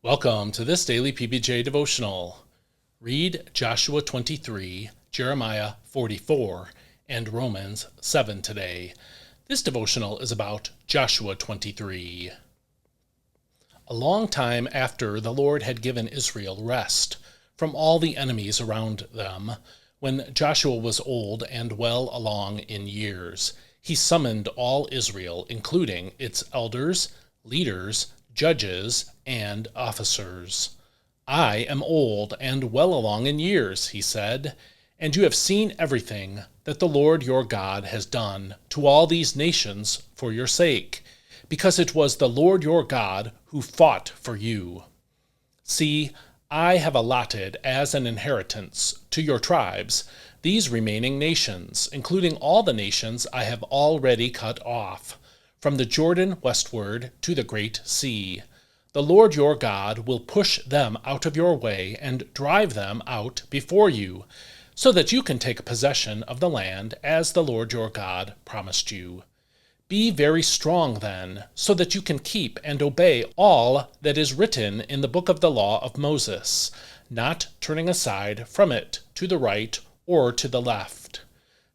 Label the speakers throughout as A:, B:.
A: Welcome to this daily PBJ devotional. Read Joshua 23, Jeremiah 44, and Romans 7 today. This devotional is about Joshua 23. A long time after the Lord had given Israel rest from all the enemies around them, when Joshua was old and well along in years, he summoned all Israel, including its elders, leaders, judges, and officers. "I am old and well along in years," he said, "and you have seen everything that the Lord your God has done to all these nations for your sake, because it was the Lord your God who fought for you. See, I have allotted as an inheritance to your tribes these remaining nations, including all the nations I have already cut off, from the Jordan westward to the Great Sea. The Lord your God will push them out of your way and drive them out before you, so that you can take possession of the land as the Lord your God promised you. Be very strong then, so that you can keep and obey all that is written in the book of the law of Moses, not turning aside from it to the right or to the left.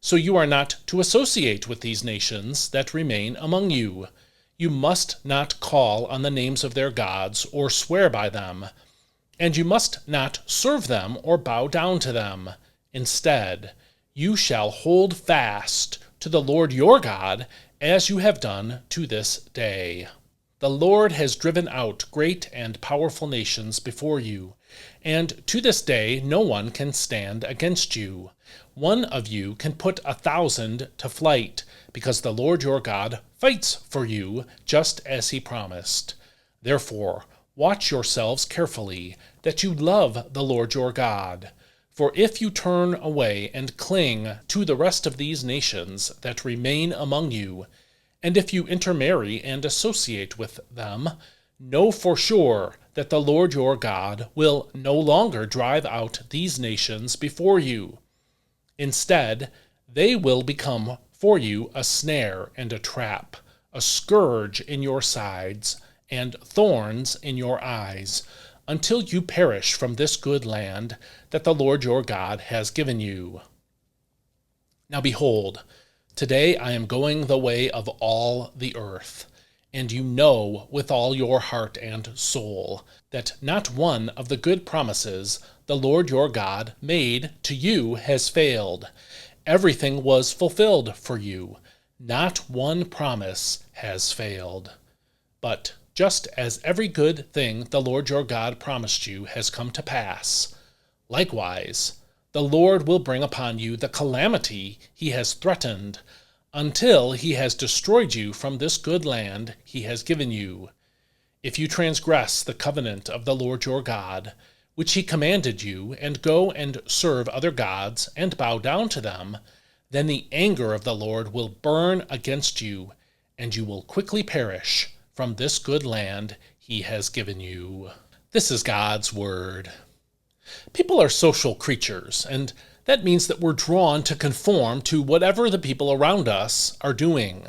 A: So you are not to associate with these nations that remain among you. You must not call on the names of their gods or swear by them, and you must not serve them or bow down to them. Instead, you shall hold fast to the Lord your God as you have done to this day. The Lord has driven out great and powerful nations before you, and to this day no one can stand against you. One of you can put 1,000 to flight, because the Lord your God fights for you just as he promised. Therefore, watch yourselves carefully, that you love the Lord your God. For if you turn away and cling to the rest of these nations that remain among you, and if you intermarry and associate with them, know for sure that the Lord your God will no longer drive out these nations before you. Instead, they will become for you a snare and a trap, a scourge in your sides, and thorns in your eyes, until you perish from this good land that the Lord your God has given you. Now behold, today I am going the way of all the earth, and you know with all your heart and soul that not one of the good promises the Lord your God made to you has failed. Everything was fulfilled for you. Not one promise has failed. But just as every good thing the Lord your God promised you has come to pass, likewise the Lord will bring upon you the calamity he has threatened, until he has destroyed you from this good land he has given you. If you transgress the covenant of the Lord your God, which he commanded you, and go and serve other gods and bow down to them, then the anger of the Lord will burn against you, and you will quickly perish from this good land he has given you. This is God's word. People are social creatures, and that means that we're drawn to conform to whatever the people around us are doing.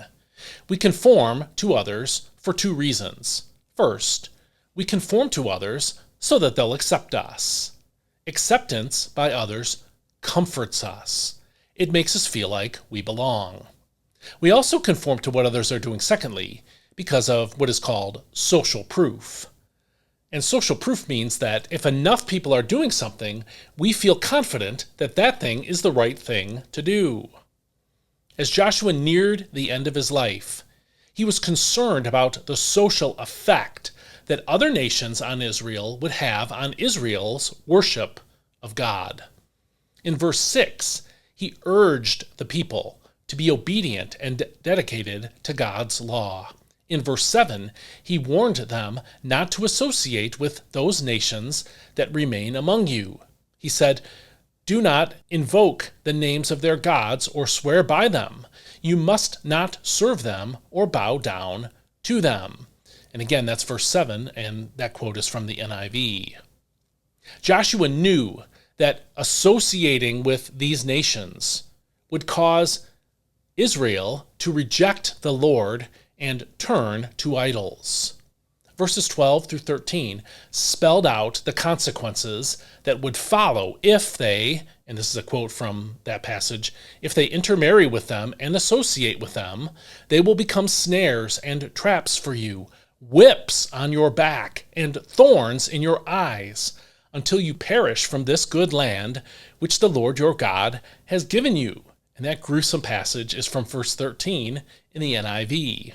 A: We conform to others for two reasons. First, we conform to others so that they'll accept us. Acceptance by others comforts us. It makes us feel like we belong. We also conform to what others are doing secondly, because of what is called social proof. And social proof means that if enough people are doing something, we feel confident that that thing is the right thing to do. As Joshua neared the end of his life, he was concerned about the social effect that other nations on Israel would have on Israel's worship of God. In verse 6, he urged the people to be obedient and dedicated to God's law. In verse 7, he warned them not to associate with those nations that remain among you. He said, "Do not invoke the names of their gods or swear by them. You must not serve them or bow down to them." And again, that's verse 7, and that quote is from the NIV. Joshua knew that associating with these nations would cause Israel to reject the Lord and turn to idols. verses 12 through 13 spelled out the consequences that would follow if they, and this is a quote from that passage, if they intermarry with them and associate with them, they will become snares and traps for you, whips on your back and thorns in your eyes, until you perish from this good land which the Lord your God has given you. And that gruesome passage is from verse 13 in the NIV.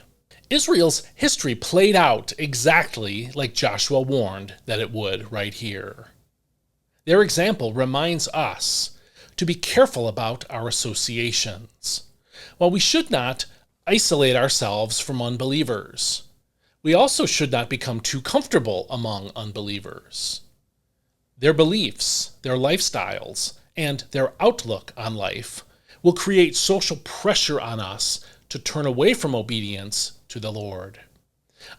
A: Israel's history played out exactly like Joshua warned that it would right here. Their example reminds us to be careful about our associations. While we should not isolate ourselves from unbelievers, we also should not become too comfortable among unbelievers. Their beliefs, their lifestyles, and their outlook on life will create social pressure on us to turn away from obedience to the Lord.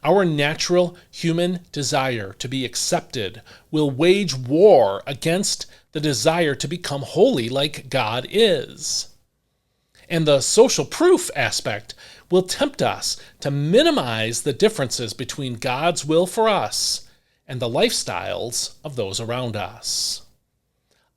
A: Our natural human desire to be accepted will wage war against the desire to become holy like God is. And the social proof aspect will tempt us to minimize the differences between God's will for us and the lifestyles of those around us.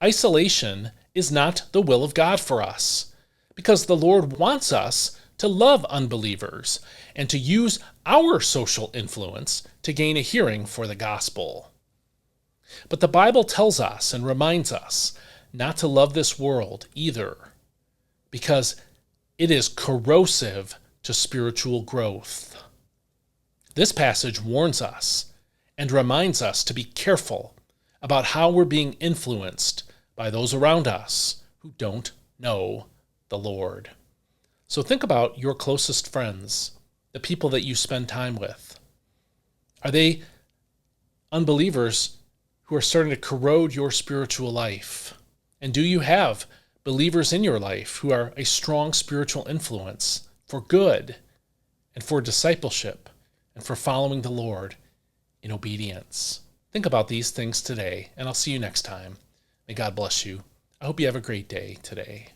A: Isolation is not the will of God for us, because the Lord wants us to love unbelievers and to use our social influence to gain a hearing for the gospel. But the Bible tells us and reminds us not to love this world either, because it is corrosive to spiritual growth. This passage warns us and reminds us to be careful about how we're being influenced by those around us who don't know the Lord. So think about your closest friends, the people that you spend time with. Are they unbelievers who are starting to corrode your spiritual life? And do you have believers in your life who are a strong spiritual influence for good and for discipleship and for following the Lord in obedience? Think about these things today, and I'll see you next time. May God bless you. I hope you have a great day today.